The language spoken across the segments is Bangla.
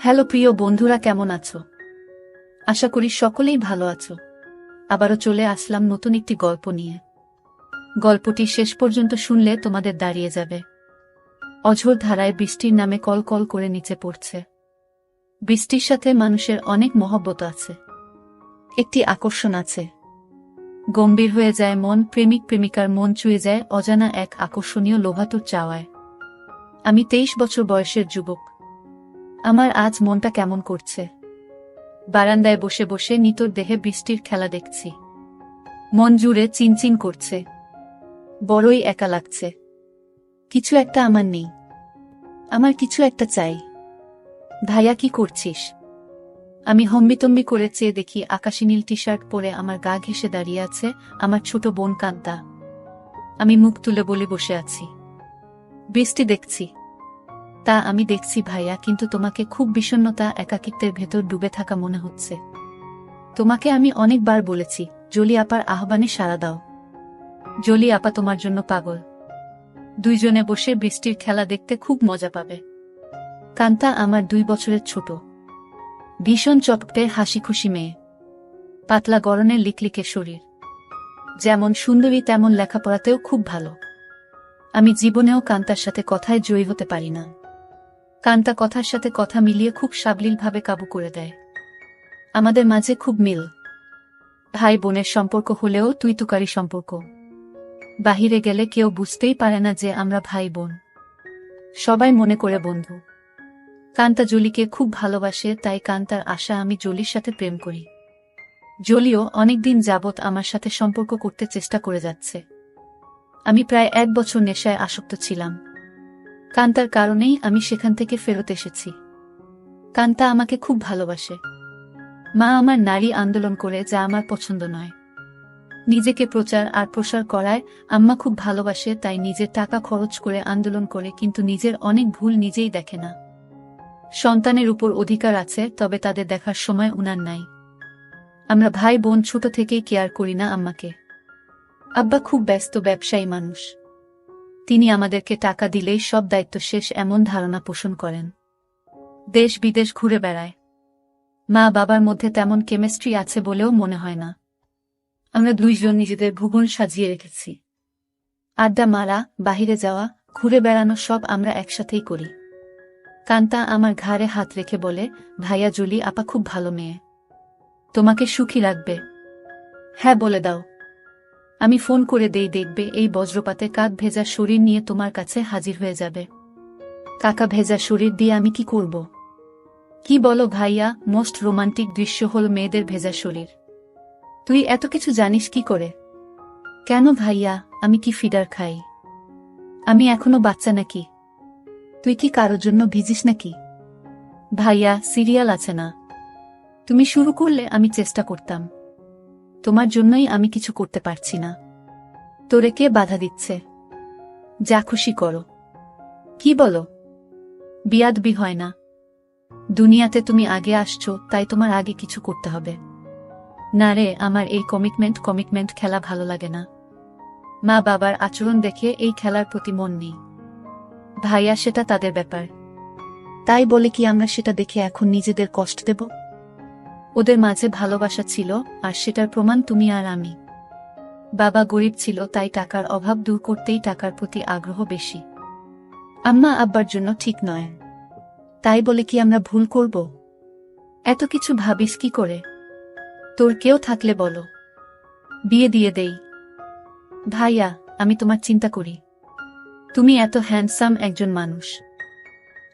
হ্যালো প্রিয় বন্ধুরা, কেমন আছো? আশা করি সকলেই ভালো আছো। আবারও চলে আসলাম নতুন একটি গল্প নিয়ে। গল্পটি শেষ পর্যন্ত শুনলে তোমাদের দাঁড়িয়ে যাবে। অঝোর ধারায় বৃষ্টির নামে কল কল করে নিচে পড়ছে। বৃষ্টির সাথে মানুষের অনেক মহব্বত আছে, একটি আকর্ষণ আছে। গম্ভীর হয়ে যায় মন, প্রেমিক প্রেমিকার মন ছুঁয়ে যায় অজানা এক আকর্ষণীয় লোভাতুর চাওয়ায়। আমি 23 বছর বয়সের যুবক। আমার আজ মনটা কেমন করছে। বারান্দায় বসে বসে নিতর দেহে বৃষ্টির খেলা দেখছি। মন জুড়ে চিনচিন করছে, বড়ই একা লাগছে। কিছু একটা আমার নেই, আমার কিছু একটা চাই। ভাইয়া, কি করছিস? আমি হম্বিতম্বি করে চেয়ে দেখি আকাশি নীল টি শার্ট পরে আমার গা ঘেঁষে দাঁড়িয়ে আছে আমার ছোট বোন কান্তা। আমি মুখ তুলে বলে বসে আছি। বৃষ্টি দেখছি, তা আমি দেখছি ভাইয়া, কিন্তু তোমাকে খুব বিষণ্ণতা, একাকিত্বের ভেতর ডুবে থাকা মনে হচ্ছে। তোমাকে আমি অনেকবার বলেছি জলি আপার আহ্বানে সাড়া দাও। জলি আপা তোমার জন্য পাগল। দুইজনে বসে বৃষ্টির খেলা দেখতে খুব মজা পাবে। কান্তা আমার 2 বছরের ছোট, ভীষণ চটপটে হাসি খুশি মেয়ে। পাতলা গড়নের লিকলিকে শরীর, যেমন সুন্দরী তেমন লেখাপড়াতেও খুব ভালো। আমি জীবনেও কান্তার সাথে কথায় জয়ী হতে পারি না। কান্তা কথার সাথে কথা মিলিয়ে খুব সাবলীলভাবে কাবু করে দেয়। আমাদের মাঝে খুব মিল, ভাই বোনের সম্পর্ক হলেও তুই তুকারি সম্পর্ক। বাহিরে গেলে কেউ বুঝতেই পারে না যে আমরা ভাই বোন, সবাই মনে করে বন্ধু। কান্তা জলিকে খুব ভালোবাসে, তাই কান্তার আশা আমি জলির সাথে প্রেম করি। জলিও অনেকদিন যাবৎ আমার সাথে সম্পর্ক করতে চেষ্টা করে যাচ্ছে। আমি প্রায় 1 বছর নেশায় আসক্ত ছিলাম। কান্তার কারণেই আমি সেখান থেকে ফেরত এসেছি। কান্তা আমাকে খুব ভালোবাসে। মা আমার নারী আন্দোলন করে, যা আমার পছন্দ নয়। নিজেকে প্রচার আর প্রসার করায় আম্মা খুব ভালোবাসে, তাই নিজের টাকা খরচ করে আন্দোলন করে, কিন্তু নিজের অনেক ভুল নিজেই দেখে না। সন্তানের উপর অধিকার আছে, তবে তাদের দেখার সময় উনার নাই। আমরা ভাই বোন ছোট থেকেই কেয়ার করি না আম্মাকে। আব্বা খুব ব্যস্ত ব্যবসায়ী মানুষ, তিনি আমাদেরকে টাকা দিলেই সব দায়িত্ব শেষ, এমন ধারণা পোষণ করেন। দেশ বিদেশ ঘুরে বেড়ায়। মা বাবার মধ্যে তেমন কেমিস্ট্রি আছে বলেও মনে হয় না। আমরা দুইজন নিজেদের ভুবন সাজিয়ে রেখেছি। আড্ডা মারা, বাহিরে যাওয়া, ঘুরে বেড়ানো সব আমরা একসাথেই করি। কান্তা আমার ঘাড়ে হাত রেখে বলে, ভাইয়া, জলি আপা খুব ভালো মেয়ে, তোমাকে সুখী রাখবে। হ্যাঁ বলে দাও। আমি ফোন করে দেই, দেখবে এই বজ্রপাতে কাক ভেজা শরীর নিয়ে তোমার কাছে হাজির হয়ে যাবে। কাকা ভেজা শরীর দিয়ে আমি কি করব? কি বলো ভাইয়া, মোস্ট রোমান্টিক দৃশ্য হল মেয়েদের ভেজা শরীর। তুই এত কিছু জানিস কি করে? কেন ভাইয়া, আমি কি ফিডার খাই? আমি এখনো বাচ্চা নাকি? তুই কি কারোর জন্য ভিজিস নাকি? ভাইয়া, সিরিয়াল আছে না, তুমি শুরু করলে আমি চেষ্টা করতাম। তোমার জন্যই আমি কিছু করতে পারছি না। তোরে কে বাধা দিচ্ছে? যা খুশি করো। কি বলো? বিয়াদবি হয় না। দুনিয়াতে তুমি আগে আসছো, তাই তোমার আগে কিছু করতে হবে। না রে, আমার এই কমিটমেন্ট খেলা ভালো লাগে না। মা বাবার আচরণ দেখে এই খেলার প্রতি মন নেই। ভাইয়া, সেটা তাদের ব্যাপার। তাই বলে কি আমরা সেটা দেখে এখন নিজেদের কষ্ট দেব? ওদের মাঝে ভালোবাসা ছিল, আর সেটার প্রমাণ তুমি আর আমি। বাবা গরিব ছিল, তাই টাকার অভাব দূর করতেই টাকার প্রতি আগ্রহ বেশি। আম্মা আব্বার জন্য ঠিক নয়, তাই বলে কি আমরা ভুল করব? এত কিছু ভাবিস কি করে? তোর কেউ থাকলে বলো, বিয়ে দিয়ে দেই। ভাইয়া, আমি তোমার চিন্তা করি। তুমি এত হ্যান্ডসাম একজন মানুষ,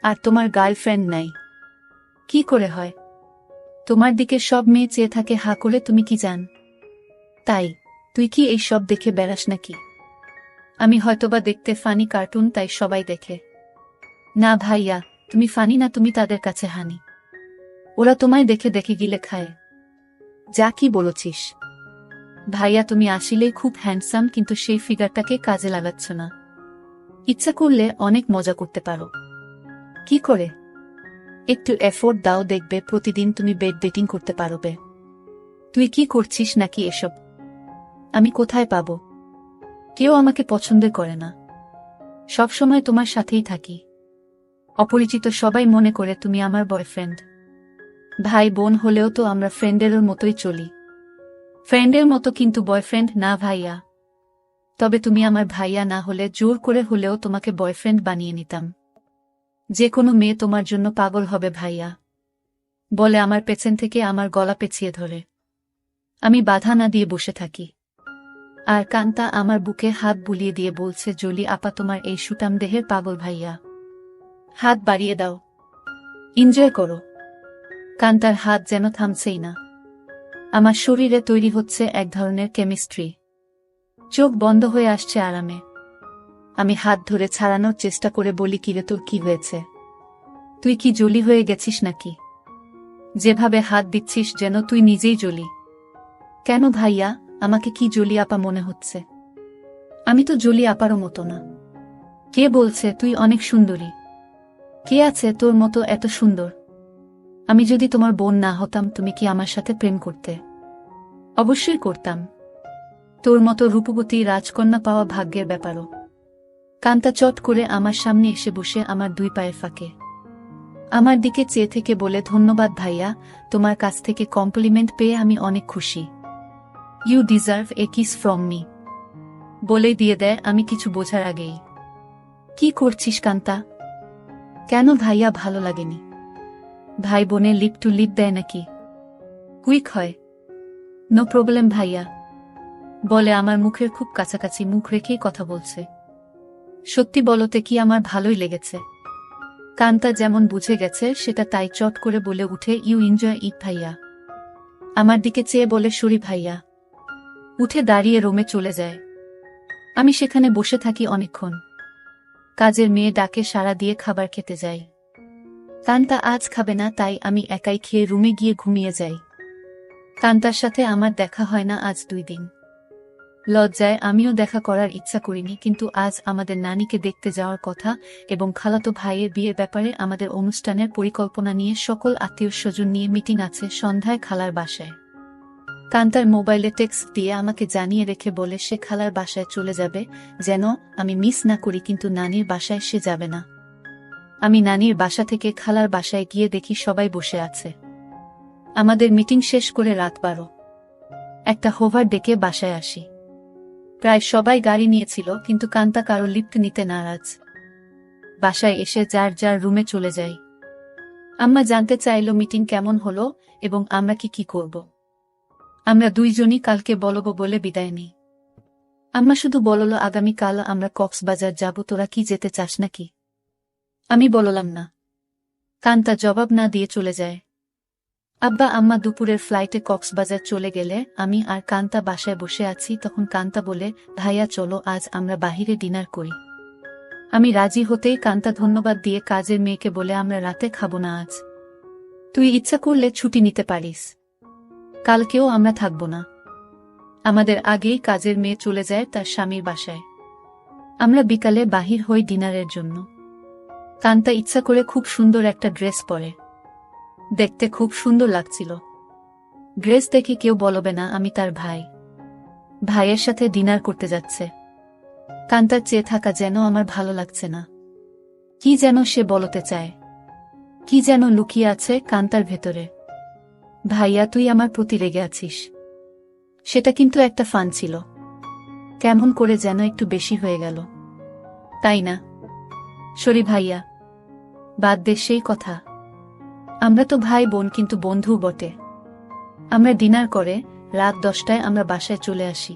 আর তোমার গার্লফ্রেন্ড নাই। কি করে হয়? তোমার দিকে সব মেয়ে চেয়ে থাকে হা করে, তুমি কি জান? তাই তুই কি এই সব দেখে বেড়াস নাকি? আমি হয়তোবা দেখতে ফানি কার্টুন, তাই সবাই দেখে। না ভাইয়া, তুমি ফানি না, তুমি তাদের কাছে হানি। ওরা তোমায় দেখে দেখে গিলে খায়। যা কি বলছিস? ভাইয়া, তুমি আসলেই খুব হ্যান্ডসাম, কিন্তু সেই ফিগারটাকে কাজে লাগাচ্ছ না। ইচ্ছা করলে অনেক মজা করতে পারো। কি করে? একটু এফোর্ট দাও, দেখবে প্রতিদিন তুমি বেড ডেটিং করতে পারবে। তুই কি করছিস নাকি এসব? আমি কোথায় পাবো? কেউ আমাকে পছন্দ করে না। সব সময় তোমার সাথেই থাকি। অপরিচিত সবাই মনে করে তুমি আমার বয়ফ্রেন্ড। ভাই বোন হলেও তো আমরা ফ্রেন্ডের মতোই চলি। ফ্রেন্ডের মতো, কিন্তু বয়ফ্রেন্ড না ভাইয়া। তবে তুমি আমার ভাইয়া না হলে জোর করে হলেও তোমাকে বয়ফ্রেন্ড বানিয়ে নিতাম। যে কোনো মেয়ে তোমার জন্য পাগল হবে ভাইয়া, বলে আমার পেছন থেকে আমার গলা পেঁচিয়ে ধরে। আমি বাধা না দিয়ে বসে থাকি, আর কান্তা আমার বুকে হাত বুলিয়ে দিয়ে বলছে, জলি আপা তোমার এই সুটাম দেহের পাগল ভাইয়া, হাত বাড়িয়ে দাও, এনজয় করো। কান্তার হাত যেন থামছেই না। আমার শরীরে তৈরি হচ্ছে এক ধরনের কেমিস্ট্রি। চোখ বন্ধ হয়ে আসছে আরামে। আমি হাত ধরে ছাড়ানোর চেষ্টা করে বলি, কিরে তোর কি হয়েছে? তুই কি জলি হয়ে গেছিস নাকি? যেভাবে হাত দিচ্ছিস যেন তুই নিজেই জলি। কেন ভাইয়া, আমাকে কি জলি আপা মনে হচ্ছে? আমি তো জলি আপারও মতো না। কে বলছে? তুই অনেক সুন্দরী। কে আছে তোর মতো এত সুন্দর? আমি যদি তোমার বোন না হতাম তুমি কি আমার সাথে প্রেম করতে? অবশ্যই করতাম। তোর মতো রূপবতী রাজকন্যা পাওয়া ভাগ্যের ব্যাপারও। কান্তা চট করে আমার সামনে এসে বসে আমার দুই পায়ের ফাঁকে আমার দিকে চেয়ে থেকে বলে, ধন্যবাদ ভাইয়া, তোমার কাছ থেকে কমপ্লিমেন্ট পেয়ে আমি অনেক খুশি। You deserve a kiss from me, বলেই দিয়ে দেয় আমি কিছু বোঝার আগেই। কি করছিস কান্তা? কেন ভাইয়া, ভালো লাগেনি? ভাই বোনে লিপ টু লিপ দেয় নাকি? কুইক হয়। নো প্রবলেম ভাইয়া, বলে আমার মুখের খুব কাছাকাছি মুখ রেখেই কথা বলছে। সত্যি বলতে কি আমার ভালোই লেগেছে। কান্তা যেমন বুঝে গেছে সেটা তাই চট করে বলে উঠে, ইউ এনজয় ইট ভাইয়া। আমার দিকে চেয়ে বলে, সরি ভাইয়া। উঠে দাঁড়িয়ে রুমে চলে যায়। আমি সেখানে বসে থাকি অনেকক্ষণ। কাজের মেয়ে ডাকে সাড়া দিয়ে খাবার খেতে যাই। কান্তা আজ খাবে না, তাই আমি একাই খেয়ে রুমে গিয়ে ঘুমিয়ে যাই। কান্তার সাথে আমার দেখা হয় না আজ 2 দিন। লজ্জায় আমিও দেখা করার ইচ্ছা করিনি, কিন্তু আজ আমাদের নানিকে দেখতে যাওয়ার কথা এবং খালাতো ভাইয়ের বিয়ের ব্যাপারে আমাদের অনুষ্ঠানের পরিকল্পনা নিয়ে সকল আত্মীয়স্বজন নিয়ে মিটিং আছে সন্ধ্যায় খালার বাসায়। কান্তার মোবাইলে টেক্সট দিয়ে আমাকে জানিয়ে রেখে বলে সে খালার বাসায় চলে যাবে, যেন আমি মিস না করি, কিন্তু নানির বাসায় সে যাবে না। আমি নানির বাসা থেকে খালার বাসায় গিয়ে দেখি সবাই বসে আছে। আমাদের মিটিং শেষ করে রাত 12। একটা হোভার ডেকে বাসায় আসি। প্রায় সবাই গাড়ি নিয়েছিল, কিন্তু কান্তা কারো লিফট নিতে নারাজ। বাসায় এসে যার যার রুমে চলে যাই। আম্মা জানতে চাইল মিটিং কেমন হলো এবং আমরা কি করব। আমরা দুইজনই কালকে বলবো বলে বিদায় নিই। আম্মা শুধু বলল, আগামীকাল আমরা কক্সবাজার যাব, তোরা কি যেতে চাস নাকি? আমি বললাম না। কান্তা জবাব না দিয়ে চলে যায়। আব্বা আম্মা দুপুরের ফ্লাইটে কক্সবাজার চলে গেলে আমি আর কান্তা বাসায় বসে আছি। তখন কান্তা বলে, ভাইয়া চলো আজ আমরা বাহিরে ডিনার করি। আমি রাজি হতেই কান্তা ধন্যবাদ দিয়ে কাজের মেয়েকে বলে, আমরা রাতে খাবো না আজ, তুই ইচ্ছা করলে ছুটি নিতে পারিস, কালকেও আমরা থাকব না। আমাদের আগেই কাজের মেয়ে চলে যায় তার স্বামীর বাসায়। আমরা বিকালে বাহির হই ডিনারের জন্য। কান্তা ইচ্ছা করে খুব সুন্দর একটা ড্রেস পরে। দেখতে খুব সুন্দর লাগছিল। ড্রেস দেখে কেউ বলবে না আমি তার ভাই। ভাইয়ের সাথে ডিনার করতে যাচ্ছে। কান্তার চেয়ে থাকা যেন আমার ভালো লাগছে না। কি যেন সে বলতে চায়, কি যেন লুকিয়ে আছে কান্তার ভেতরে। ভাইয়া তুই আমার প্রতি রেগে আছিস? সেটা কিন্তু একটা ফান ছিল, কেমন করে যেন একটু বেশি হয়ে গেল, তাই না? সরি ভাইয়া, বাদ দে সেই কথা। আমরা তো ভাই বোন, কিন্তু বন্ধু বটে। আমরা ডিনার করে রাত 10টায় আমরা বাসায় চলে আসি।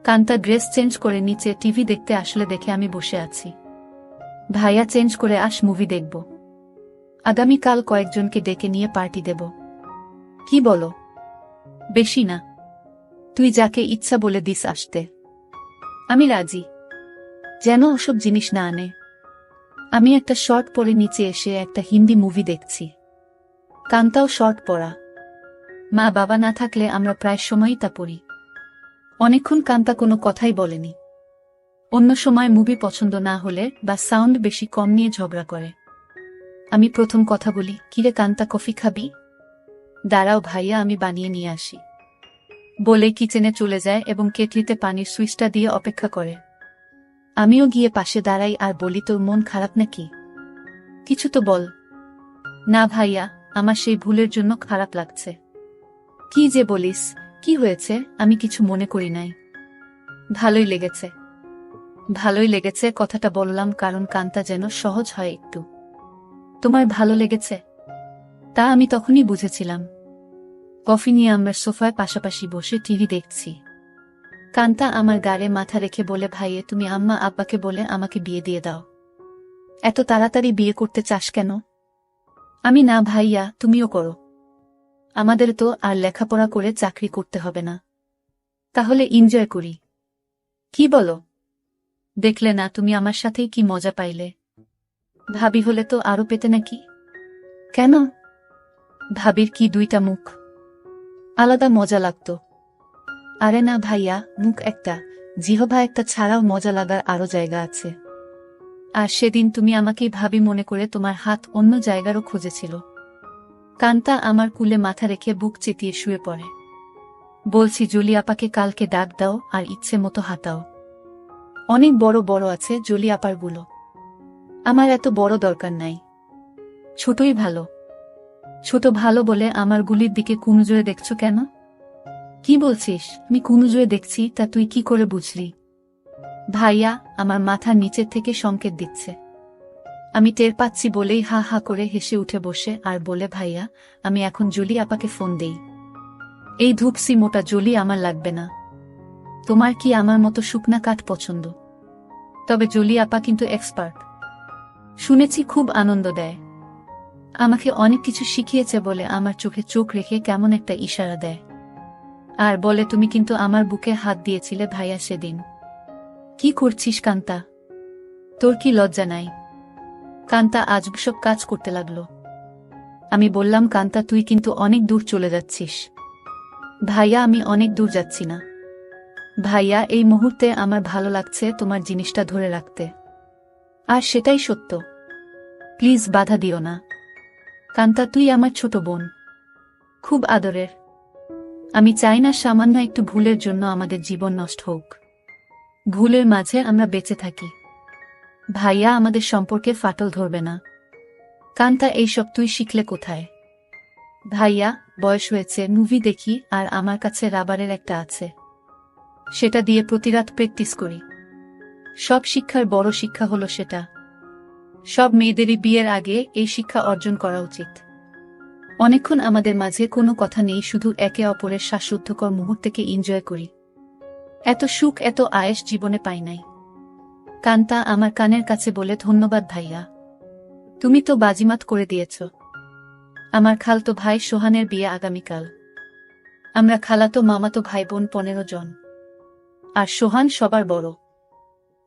কান্তা ড্রেস চেঞ্জ করে নিচে টিভি দেখতে আসলে দেখে আমি বসে আছি। ভাইয়া চেঞ্জ করে আস, মুভি দেখব। আগামীকাল কয়েকজনকে ডেকে নিয়ে পার্টি দেব। কি বলো? বেশি না, তুই যাকে ইচ্ছা বলে দিস আসতে। আমি রাজি, যেন ওসব জিনিস না আনে। আমি একটা শর্ট পরে নিচে এসে একটা হিন্দি মুভি দেখছি। কান্তাও শর্ট পরা। মা বাবা না থাকলে আমরা প্রায় সময়ই তা পড়ি। অনেকক্ষণ কান্তা কোনো কথাই বলেনি। অন্য সময় মুভি পছন্দ না হলে বা সাউন্ড বেশি কম নিয়ে ঝগড়া করে। আমি প্রথম কথা বলি, কিরে কান্তা কফি খাবি? দাঁড়াও ভাইয়া, আমি বানিয়ে নিয়ে আসি, বলে কিচেনে চলে যায় এবং কেটলিতে পানির সুইচটা দিয়ে অপেক্ষা করে। আমিও গিয়ে পাশে দাঁড়াই আর বলি, তোর মন খারাপ নাকি? কিছু তো বল। না ভাইয়া, আমার সেই ভুলের জন্য খারাপ লাগছে। কি যে বলিস, কি হয়েছে? আমি কিছু মনে করি নাই। ভালোই লেগেছে। ভালোই লেগেছে কথাটা বললাম কারণ কানটা যেন সহজ হয় একটু। তোমার ভালো লেগেছে? তা আমি তখনই বুঝেছিলাম। কফি নিয়ে আমরা সোফায় পাশাপাশি বসে টিভি দেখছি। কান্তা আমার গাড়ে মাথা রেখে বলে, ভাইয়ে তুমি আম্মা আব্বাকে বলে আমাকে বিয়ে দিয়ে দাও। এত তাড়াতাড়ি বিয়ে করতে চাস কেন? আমি, না ভাইয়া, তুমিও করো। আমাদের তো আর লেখাপড়া করে চাকরি করতে হবে না। তাহলে এনজয় করি। কি বলো? দেখলে না তুমি আমার সাথেই কি মজা পাইলে। ভাবি হলে তো আরো পেতে নাকি? কেন? ভাবির কি দুইটা মুখ, আলাদা মজা লাগতো। আরে না ভাইয়া, মুখ একটা, জিহবা একটা ছাড়াও মজা লাগার আরো জায়গা আছে। আর সেদিন তুমি আমাকেই ভাবি মনে করে তোমার হাত অন্য জায়গারও খুঁজেছিল। কান্তা আমার কুলে মাথা রেখে বুক চেতিয়ে শুয়ে পড়ে। বলছি জলি আপাকে কালকে ডাক দাও আর ইচ্ছে মতো হাতাও। অনেক বড় বড় আছে জলি আপার গুলো। আমার এত বড় দরকার নাই, ছোটই ভালো। ছোট ভালো বলে আমার গুলির দিকে কুনজরে দেখছো কেন? কি বলছিস? আমি কুনজরে দেখছি তা তুই কি করে বুঝলি? ভাইয়া আমার মাথার নিচের থেকে সংকেত দিচ্ছে। আমি টের পাচ্ছি বলেই হা হা করে হেসে উঠে বসে আর বলে, ভাইয়া আমি এখন জলি আপাকে ফোন দেই। এই ধূপসি মোটা জলি আমার লাগবে না। তোমার কি আমার মতো শুকনা কাঠ পছন্দ? তবে জলি আপা কিন্তু এক্সপার্ট। শুনেছি খুব আনন্দ দেয়। আমাকে অনেক কিছু শিখিয়েছে বলে আমার চোখে চোখ রেখে কেমন একটা ইশারা দেয়। আর বলে, তুমি কিন্তু আমার বুকে হাত দিয়েছিলে ভাইয়া সেদিন। কি করছিস কান্তা? তোর কি লজ্জা নাই? কান্তা আজব সব কাজ করতে লাগলো। আমি বললাম, কান্তা তুই কিন্তু অনেক দূর চলে যাচ্ছিস। ভাইয়া আমি অনেক দূর যাচ্ছি না। ভাইয়া এই মুহূর্তে আমার ভালো লাগছে তোমার জিনিসটা ধরে রাখতে। আর সেটাই সত্য। প্লিজ বাধা দিও না। কান্তা তুই আমার ছোট বোন, খুব আদরের। আমি চাই না সামান্য একটু ভুলের জন্য আমাদের জীবন নষ্ট হোক। ভুলের মাঝে আমরা বেঁচে থাকি। ভাইয়া আমাদের সম্পর্কে ফাটল ধরবে না। কান্তা এইসব তুই শিখলে কোথায়? ভাইয়া বয়স হয়েছে, মুভি দেখি আর আমার কাছে রাবারের একটা আছে, সেটা দিয়ে প্রতিরাত প্র্যাকটিস করি। সব শিক্ষার বড় শিক্ষা হলো সেটা। সব মেয়েদেরই বিয়ের আগে এই শিক্ষা অর্জন করা উচিত। অনেকক্ষণ আমাদের মাঝে কোনো কথা নেই, শুধু একে অপরের শ্বাসরুদ্ধকর মুহূর্তকে এনজয় করি। এত সুখ এত আয়েশ জীবনে পাই নাই। কান্তা আমার কানের কাছে বলে, ধন্যবাদ ভাইয়া, তুমি তো বাজিমাত করে দিয়েছ। আমার খালতো ভাই সোহানের বিয়ে আগামীকাল। আমরা খালাতো মামাতো ভাই বোন 15 জন। আর সোহান সবার বড়।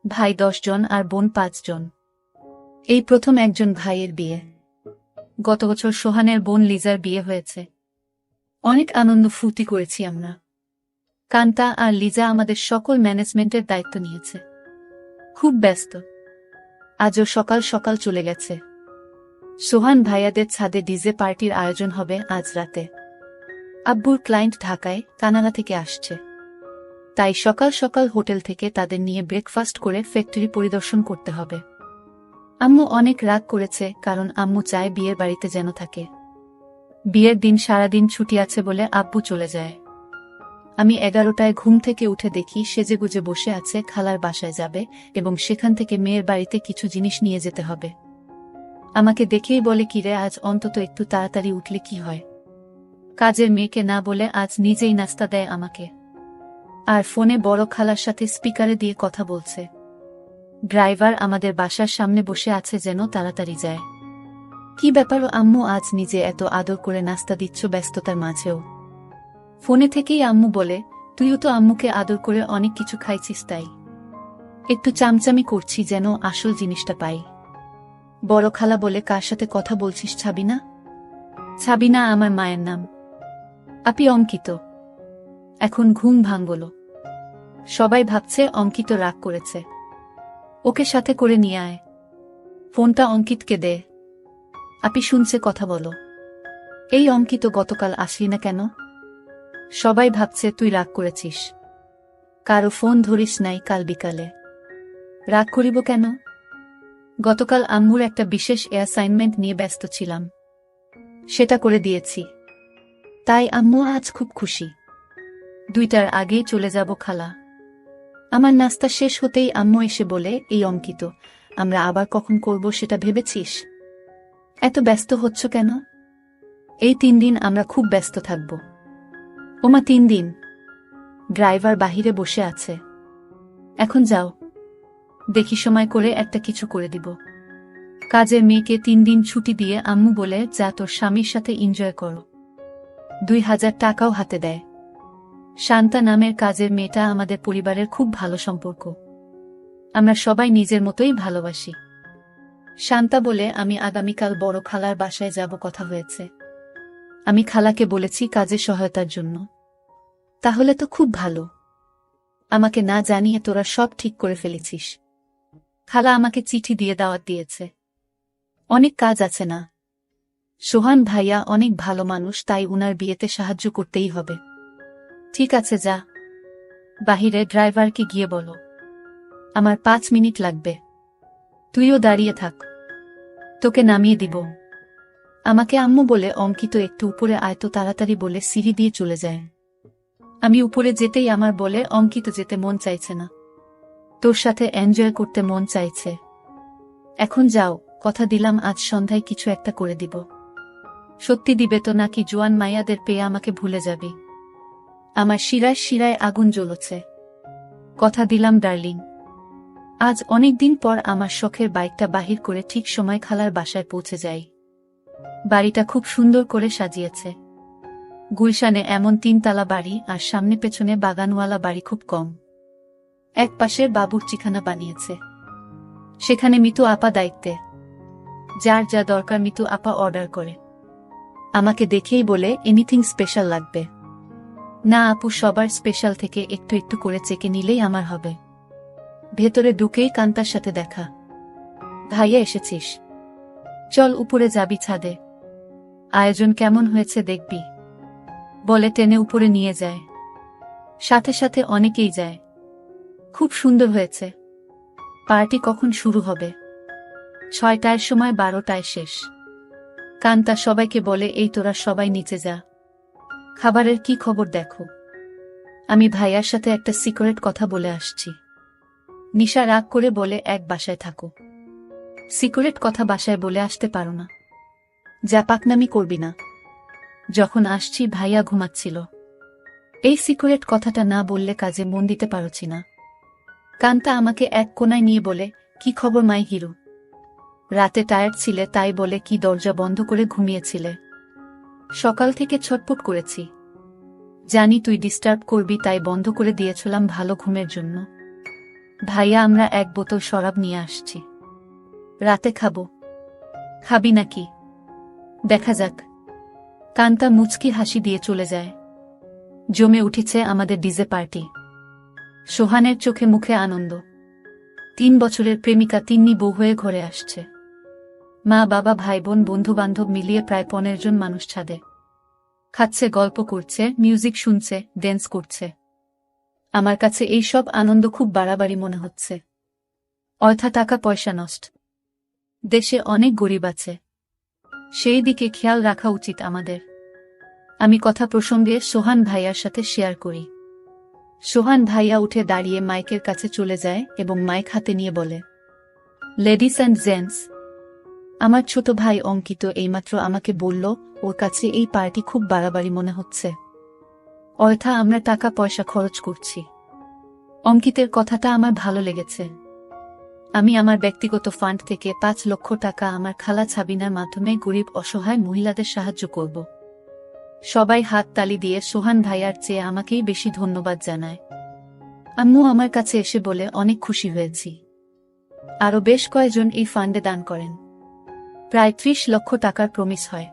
ভাই 10 জন আর বোন 5 জন। এই প্রথম একজন ভাইয়ের বিয়ে। গত বছর সোহানের বোন লিজার বিয়ে হয়েছে। অনেক আনন্দ ফুর্তি করেছি আমরা। কান্তা আর লিজা আমাদের সকল ম্যানেজমেন্টের দায়িত্ব নিয়েছে। খুব ব্যস্ত। আজও সকাল সকাল চলে গেছে। সোহান ভাইয়াদের ছাদে ডিজে পার্টির আয়োজন হবে আজ রাতে। আব্বুর ক্লায়েন্ট ঢাকায় কানাডা থেকে আসছে, তাই সকাল সকাল হোটেল থেকে তাদের নিয়ে ব্রেকফাস্ট করে ফ্যাক্টরি পরিদর্শন করতে হবে। আম্মু অনেক রাগ করেছে কারণ আম্মু চায় বিয়ের বাড়িতে যেন থাকে। বিয়ের দিন সারাদিন ছুটি আছে বলে আব্বু চলে যায়। আমি 11টায় ঘুম থেকে উঠে দেখি সেজেগুজে বসে আছে, খালার বাসায় যাবে এবং সেখান থেকে মেয়ের বাড়িতে কিছু জিনিস নিয়ে যেতে হবে। আমাকে দেখেই বলে, কিরে আজ অন্তত একটু তাড়াতাড়ি উঠলে কি হয়? কাজের মেয়েকে না বলে আজ নিজেই নাস্তা দেয় আমাকে। আর ফোনে বড় খালার সাথে স্পিকারে দিয়ে কথা বলছে। ড্রাইভার আমাদের বাসার সামনে বসে আছে যেন তাড়াতাড়ি যায়। কি ব্যাপার আম্মু, আজ নিজে এত আদর করে নাস্তা দিচ্ছ ব্যস্ততার মাঝেও? ফোনে থেকেই আম্মু বলে, তুইও তো আম্মুকে আদর করে অনেক কিছু খাইছিস, তাই একটু চামচামি করছি যেন আসল জিনিসটা পাই। বড় খালা বলে, কার সাথে কথা বলছিস? ছাবিনা? ছাবিনা আমার মায়ের নাম। আপি অঙ্কিত। এখন ঘুম ভাঙল। সবাই ভাবছে অঙ্কিত রাগ করেছে। ওকে সাথে করে নিয়ে আয়। ফোনটা অঙ্কিতকে দে। আপি শুনছে, কথা বলো। এই অঙ্কিত, গতকাল আসলি না কেন? সবাই ভাবছে তুই রাগ করেছিস। কারো ফোন ধরিস নাই কাল বিকালে। রাগ করিব কেন? গতকাল আম্মুর একটা বিশেষ অ্যাসাইনমেন্ট নিয়ে ব্যস্ত ছিলাম, সেটা করে দিয়েছি। তাই আম্মু আজ খুব খুশি। 2টার আগেই চলে যাব খালা। আমার নাস্তা শেষ হতেই আম্মু এসে বলে, এই অঙ্কিত, আমরা আবার কখন করব সেটা ভেবেছিস? এত ব্যস্ত হচ্ছ কেন? এই 3 দিন আমরা খুব ব্যস্ত থাকব। ওমা 3 দিন? ড্রাইভার বাহিরে বসে আছে। এখন যাও, দেখি সময় করে একটা কিছু করে দিব। কাজের মেয়েকে 3 দিন ছুটি দিয়ে আম্মু বলে, যা তোর স্বামীর সাথে এনজয় করো। 2000 টাকাও হাতে দেয়। শান্তা নামের কাজের মেয়েটা আমাদের পরিবারের খুব ভালো সম্পর্ক। আমরা সবাই নিজের মতোই ভালোবাসি। শান্তা বলে, আমি আগামীকাল বড় খালার বাসায় যাব, কথা হয়েছে। আমি খালাকে বলেছি কাজে সহায়তার জন্য। তাহলে তো খুব ভালো। আমাকে না জানিয়ে তোরা সব ঠিক করে ফেলেছিস। খালা আমাকে চিঠি দিয়ে দাওয়াত দিয়েছে। অনেক কাজ আছে না? সোহান ভাইয়া অনেক ভালো মানুষ, তাই উনার বিয়েতে সাহায্য করতেই হবে। ঠিক আছে, যা। বাহিরে ড্রাইভারকে গিয়ে বলো আমার 5 মিনিট লাগবে। তুইও দাঁড়িয়ে থাক, তোকে নামিয়ে দিব। আমাকে আম্মু বলে, অঙ্কিত একটু উপরে আয় তো তাড়াতাড়ি বলে সিঁড়ি দিয়ে চলে যায়। আমি উপরে যেতেই আমার বলে, অঙ্কিত যেতে মন চাইছে না, তোর সাথে এনজয় করতে মন চাইছে। এখন যাও, কথা দিলাম আজ সন্ধ্যায় কিছু একটা করে দিব। সত্যি দিবে তো নাকি জোয়ান মাইয়াদের পেয়ে আমাকে ভুলে যাবি? আমার শিরায় শিরায় আগুন জ্বলছে। কথা দিলাম ডার্লিং। আজ অনেক দিন পর আমার শখের বাইকটা বাহির করে ঠিক সময় খালার বাসায় পৌঁছে যাই। বাড়িটা খুব সুন্দর করে সাজিয়েছে। গুলশানে এমন 3 তালা বাড়ি, আর সামনে পেছনে বাগানওয়ালা বাড়ি খুব কম। এক পাশের বাবুর্চিখানা বানিয়েছে, সেখানে মিতু আপা দায়িত্বে। যার যা দরকার মিতু আপা অর্ডার করে। আমাকে দেখেই বলে, এনিথিং স্পেশাল লাগবে? না আপু, সবার স্পেশাল থেকে একটু একটু করে চেকে নিলেই আমার হবে। ভেতরে ঢুকেই কান্তার সাথে দেখা। ভাইয়া এসেছিস? চল উপরে যাবি ছাদে। আয়োজন কেমন হয়েছে দেখবি, বলে টেনে উপরে নিয়ে যায়। সাথে সাথে অনেকেই যায়। খুব সুন্দর হয়েছে। পার্টি কখন শুরু হবে? 6টার সময়, 12টায় শেষ। কান্তা সবাইকে বলে, এই তোরা সবাই নিচে যা, খাবারের কি খবর দেখো। আমি ভাইয়ার সাথে একটা সিক্রেট কথা বলে আসছি। নিশা রাগ করে বলে, এক বাসায় থাকো, সিক্রেট কথা বাসায় বলে আসতে পারো না? যা পাকনামি করবি না। যখন আসছি ভাইয়া ঘুমাচ্ছিল। এই সিক্রেট কথাটা না বললে কাজে মন দিতে পারছি না। কান্তা আমাকে এক কোনায় নিয়ে বলে, কি খবর মাই হিরো? রাতে টায়ার্ড ছিলে তাই বলে কি দরজা বন্ধ করে ঘুমিয়েছিলে? সকাল থেকে ছটপট করেছি, জানি তুই ডিস্টার্ব করবি তাই বন্ধ করে দিয়েছিলাম ভালো ঘুমের জন্য। ভাইয়া, আমরা 1 বোতল শরাব নিয়ে আসছি, রাতে খাবো। খাবি নাকি? দেখা যাক। কান্তা মুচকি হাসি দিয়ে চলে যায়। জমে উঠেছে আমাদের ডিজে পার্টি। সোহানের চোখে মুখে আনন্দ। 3 বছরের প্রেমিকা তিন্নি বউ হয়ে ঘরে আসছে। মা বাবা ভাই বোন বন্ধু বান্ধব মিলিয়ে প্রায় 15 জন মানুষ ছাদে খাচ্ছে, গল্প করছে, মিউজিক শুনছে, ড্যান্স করছে। আমার কাছে এই সব আনন্দ খুব বাড়াবাড়ি মনে হচ্ছে। অর্থা টাকা পয়সা নষ্ট। দেশে অনেক গরিব আছে, সেই দিকে খেয়াল রাখা উচিত আমাদের। আমি কথা প্রসঙ্গে সোহান ভাইয়ার সাথে শেয়ার করি। সোহান ভাইয়া উঠে দাঁড়িয়ে মাইকের কাছে চলে যায় এবং মাইক হাতে নিয়ে বলে, লেডিস অ্যান্ড জেন্টস, আমার ছোট ভাই অঙ্কিত এইমাত্র আমাকে বলল ওর কাছে এই পার্টি খুব বাড়াবাড়ি মনে হচ্ছে। অর্থা আমরা টাকা পয়সা খরচ করছি। অঙ্কিতের কথাটা আমার ভালো লেগেছে। আমি আমার ব্যক্তিগত ফান্ড থেকে 5 লক্ষ টাকা আমার খালা ছাবিনার মাধ্যমে গরিব অসহায় মহিলাদের সাহায্য করব। সবাই হাত তালি দিয়ে সোহান ভাইয়ার চেয়ে আমাকেই বেশি ধন্যবাদ জানায়। আম্মু আমার কাছে এসে বলে, অনেক খুশি হয়েছি। আরও বেশ কয়েকজন এই ফান্ডে দান করেন। প্রায় 30 লক্ষ টাকার প্রমিস হয়।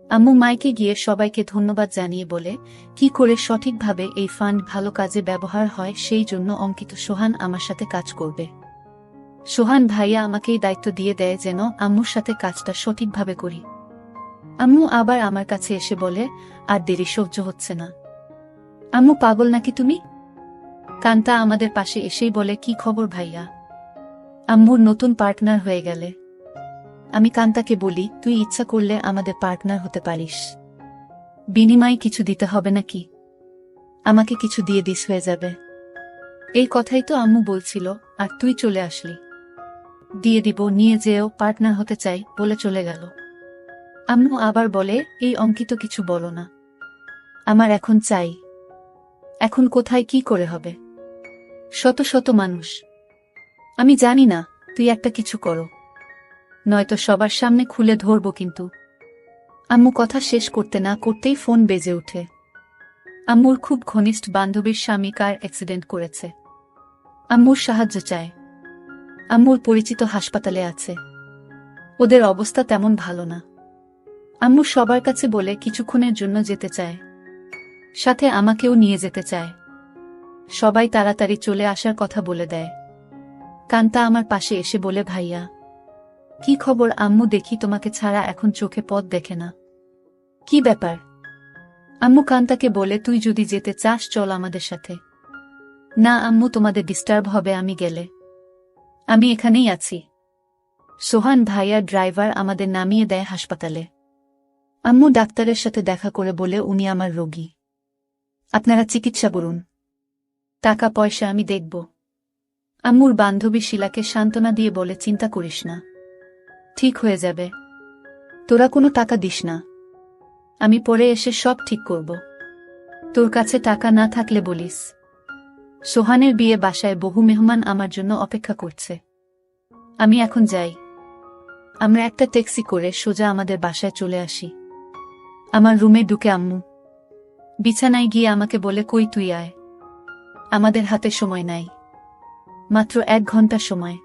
আম্মু মাইকে গিয়ে সবাইকে ধন্যবাদ জানিয়ে বলে, কি করে সঠিকভাবে এই ফান্ড ভালো কাজে ব্যবহার হয় সেই জন্য অঙ্কিত সোহান আমার সাথে কাজ করবে। সোহান ভাইয়া আমাকেই দায়িত্ব দিয়ে দেয় যেন আম্মুর সাথে কাজটা সঠিকভাবে করি। আম্মু আবার আমার কাছে এসে বলে, আর দেরি সহ্য হচ্ছে না। আম্মু পাগল নাকি তুমি? কান্তা আমাদের পাশে এসেই বলে, কি খবর ভাইয়া? আম্মুর নতুন পার্টনার হয়ে গেলে। আমি কান্তাকে বলি, তুই ইচ্ছা করলে আমাদের পার্টনার হতে পারিস। বিনিময়ে কিছু দিতে হবে নাকি? আমাকে কিছু দিয়ে দিস হয়ে যাবে। এই কথাই তো আম্মু বলছিল, আর তুই চলে আসলি। দিয়ে দিব, নিয়ে যেও, পার্টনার হতে চাই বলে চলে গেল। আম্মু আবার বলে, এই অঙ্কিত কিছু বলো না। আমার এখন চাই। এখন কোথায় কি করে হবে? শত শত মানুষ। আমি জানি না, তুই একটা কিছু করো, নয়তো সবার সামনে খুলে ধরব কিন্তু। আম্মু কথা শেষ করতে না করতেই ফোন বেজে ওঠে। আম্মুর খুব ঘনিষ্ঠ বান্ধবীর স্বামী কার অ্যাক্সিডেন্ট করেছে। আম্মুর সাহায্য চায়। আম্মুর পরিচিত হাসপাতালে আছে। ওদের অবস্থা তেমন ভালো না। আম্মু সবার কাছে বলে কিছুক্ষণের জন্য যেতে চায়, সাথে আমাকেও নিয়ে যেতে চায়। সবাই তাড়াতাড়ি চলে আসার কথা বলে দেয়। কান্তা আমার পাশে এসে বলে, ভাইয়া কি খবর? আম্মু, দেখি তোমাকে ছাড়া এখন চোখে পথ দেখে না। কি ব্যাপার? আম্মু কান্তাকে বলে, তুই যদি যেতে চাস চল আমাদের সাথে। না আম্মু, তোমাদের ডিস্টার্ব হবে আমি গেলে। আমি এখানেই আছি। সোহান ভাইয়া ড্রাইভার আমাদের নামিয়ে দেয় হাসপাতালে। আম্মু ডাক্তারের সাথে দেখা করে বলে, উনি আমার রোগী, আপনারা চিকিৎসা করুন, টাকা পয়সা আমি দেখব। আম্মুর বান্ধবী শিলাকে সান্ত্বনা দিয়ে বলে, চিন্তা করিস না, ঠিক হয়ে যাবে। তোরা কোনো টাকা দিস না, আমি পরে এসে সব ঠিক করব। তোর কাছে টাকা না থাকলে বলিস। সোহানের বিয়ে বাসায় বহু মেহমান আমার জন্য অপেক্ষা করছে। আমি এখন যাই। আমরা একটা ট্যাক্সি করে সোজা আমাদের বাসায় চলে আসি। আমার রুমে ঢুকে আম্মু বিছানায় গিয়ে আমাকে বলে, কই তুই আয়, আমাদের হাতে সময় নাই, মাত্র 1 ঘন্টা সময়।